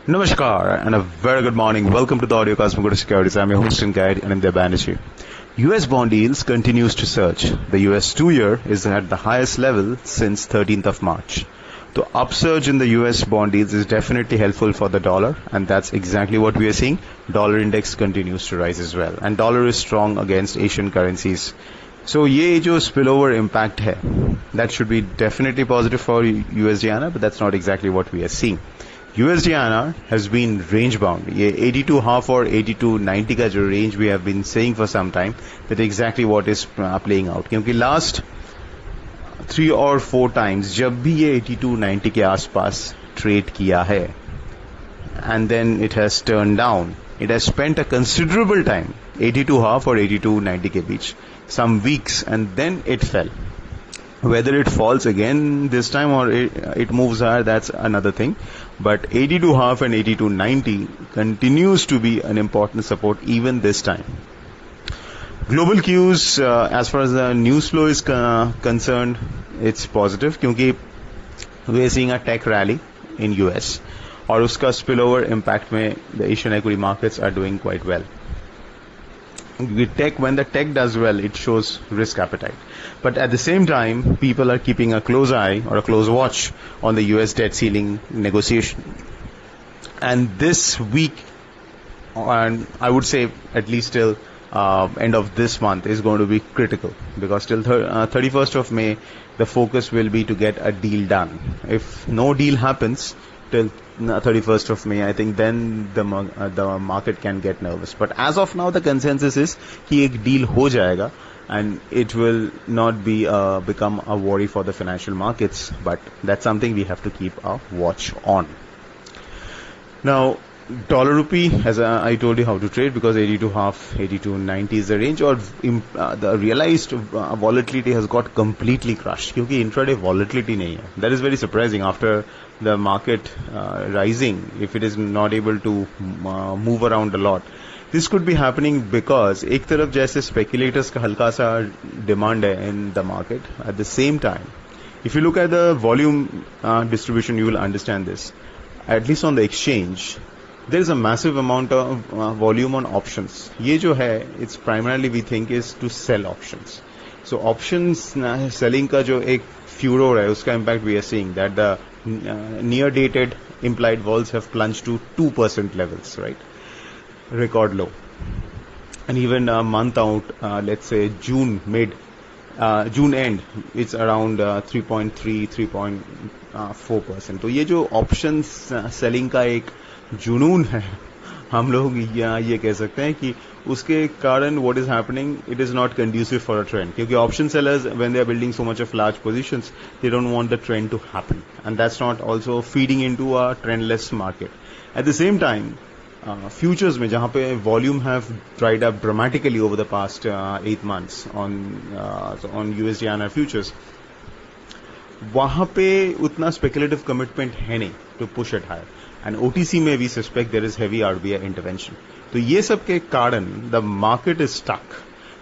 Namaskar and a very good morning. Welcome to the audio cast from Kotak Securities. I'm your host and guide, Anindya Banerjee. US bond yields continues to surge. The US 2-year is at the highest level since 13th of March. The upsurge in the US bond yields is definitely helpful for the dollar, and that's exactly what we are seeing. Dollar index continues to rise as well, and dollar is strong against Asian currencies. So ये जो spillover impact है, that should be definitely positive for USDINR, but that's not exactly what we are seeing. USDINR has been range bound. ये 82.5 or 82.90 का जो range we have been saying for some time, that exactly what is playing out. क्योंकि last 3 or 4 times जब भी ये 82.90 के आसपास trade किया है, and then it has turned down. It has spent a considerable time, 82.5 or 82.90 के बीच, some weeks, and then it fell. Whether it falls again this time or it moves higher, that's another thing. But 82.5 and 82.90 continues to be an important support even this time. Global cues, as far as the news flow is concerned, it's positive क्योंकि we are seeing a tech rally in US और उसका spillover impact में the Asian equity markets are doing quite well. When the tech does well, it shows risk appetite. But at the same time, people are keeping a close eye or a close watch on the US debt ceiling negotiation. And this week, and I would say at least till end of this month, is going to be critical, because till 31st of May, the focus will be to get a deal done. If no deal happens till 31st of May, I think then the market can get nervous. But as of now, the consensus is कि एक deal हो जाएगा, and it will not be become a worry for the financial markets. But that's something we have to keep a watch on. Now, dollar rupee, as I told you how to trade, because 82.5, 82.90 is the range, or the realized volatility has got completely crushed, क्योंकि intraday volatility नहीं है. That is very surprising after the market rising, if it is not able to move around a lot. This could be happening because एक तरफ जैसे speculators का हल्का सा demand है in the market. At the same time, if you look at the volume distribution, you will understand this. At least on the exchange, there is a massive amount of volume on options. ये जो है, it's primarily we think is to sell options. So options selling का जो एक furor है, उसका impact we are seeing that the near dated implied vols have plunged to 2% levels, right? Record low. And even a month out, let's say June end, it's around 3.3, 3.4%. तो ये जो options selling का एक जुनून है, हम लोग ये कह सकते हैं कि उसके कारण what is happening, it is not conducive for a trend. क्योंकि option sellers, when they are building so much of large positions, they don't want the trend to happen, and that's not also feeding into a trendless market. At the same time, futures में जहाँ पे volume have dried up dramatically over the past 8 months on USDINR futures, वहाँ पे उतना speculative commitment है नहीं to push it higher. And OTC में we suspect there is heavy RBI intervention. तो ये सब के कारण the market is stuck.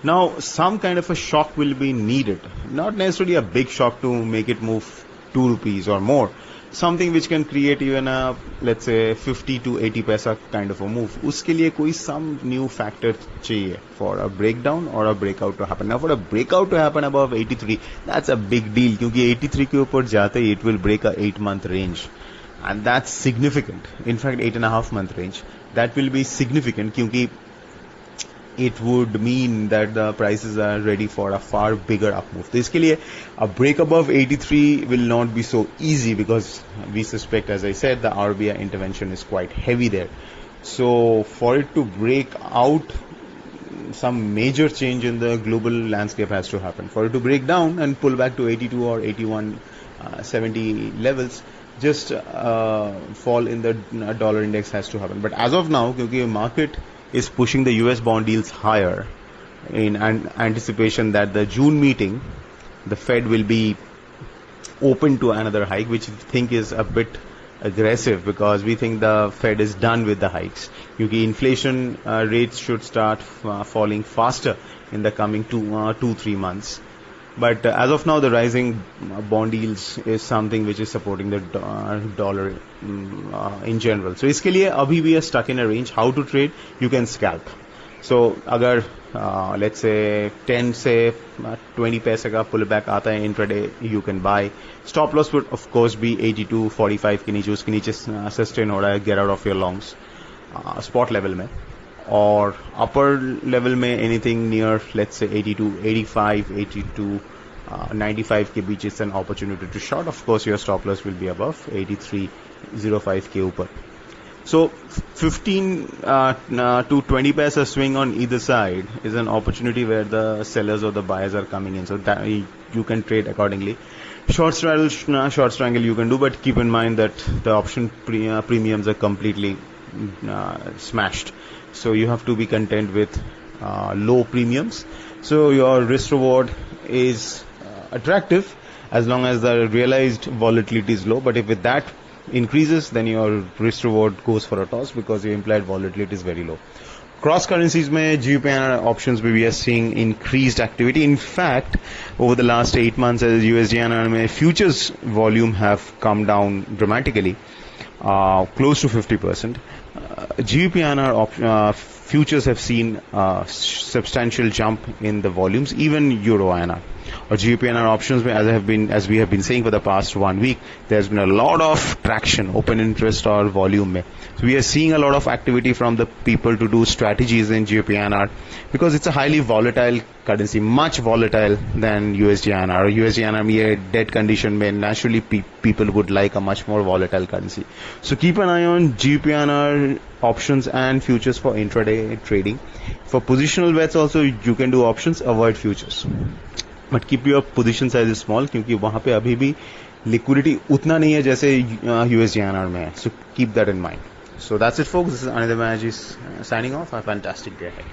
Now some kind of a shock will be needed. Not necessarily a big shock to make it move 2 rupees or more. Something which can create even a, let's say, 50 to 80 paisa kind of a move. उसके लिए कोई some new factor चाहिए for a breakdown or a breakout to happen. Now for a breakout to happen above 83, that's a big deal, क्योंकि 83 के ऊपर जाते ही it will break a 8-month range. And that's significant. In fact, 8.5-month range. That will be significant क्योंकि it would mean that the prices are ready for a far bigger up move. तो इसके लिए a break above 83 will not be so easy, because we suspect, as I said, the RBI intervention is quite heavy there. So for it to break out, some major change in the global landscape has to happen. For it to break down and pull back to 82 or 81, 70 levels, just fall in the dollar index has to happen. But as of now, because market is pushing the US bond yields higher in anticipation that the June meeting, the Fed will be open to another hike, which we think is a bit aggressive, because we think the Fed is done with the hikes. Because inflation rates should start falling faster in the coming 2-3 months. But as of now, the rising bond yields is something which is supporting the dollar in general. So इसके लिए अभी भी are stuck in a range. How to trade? You can scalp. So अगर let's say 10 से 20 पैसे का pull back आता है intraday, you can buy. Stop loss would of course be 82.45 के नीचे, उसके नीचे sustain हो रहा है, get out of your longs spot level में. और upper level में anything near let's say 82, 85, 82, 95 के बीच is an opportunity to short. Of course your stop loss will be above 83.05 के ऊपर. So 15 to 20 paisa swing on either side is an opportunity where the sellers or the buyers are coming in. So that you can trade accordingly. Short strangle you can do, but keep in mind that the option premiums are completely smashed. So you have to be content with low premiums. So your risk reward is attractive as long as the realized volatility is low. But if with that increases, then your risk reward goes for a toss because your implied volatility is very low. Cross currencies में GBPINR options में we are seeing increased activity. In fact, over the last 8 months, as USDINR में futures volume have come down dramatically, close to 50%. GBPINR futures have seen a substantial jump in the volumes, even Euro INR. Or GBPINR options, as we have been saying for the past 1 week, there's been a lot of traction, open interest or volume में. So we are seeing a lot of activity from the people to do strategies in GBPINR because it's a highly volatile currency, much volatile than USDINR. USDINR में dead condition में naturally people would like a much more volatile currency. So keep an eye on GBPINR options and futures for intraday trading. For positional bets also you can do options, avoid futures. But keep your position size small क्योंकि वहाँ पे अभी भी liquidity उतना नहीं है जैसे USDINR में है. So keep that in mind. So that's it folks. This is Anindya Banerjee signing off. Have a fantastic day ahead.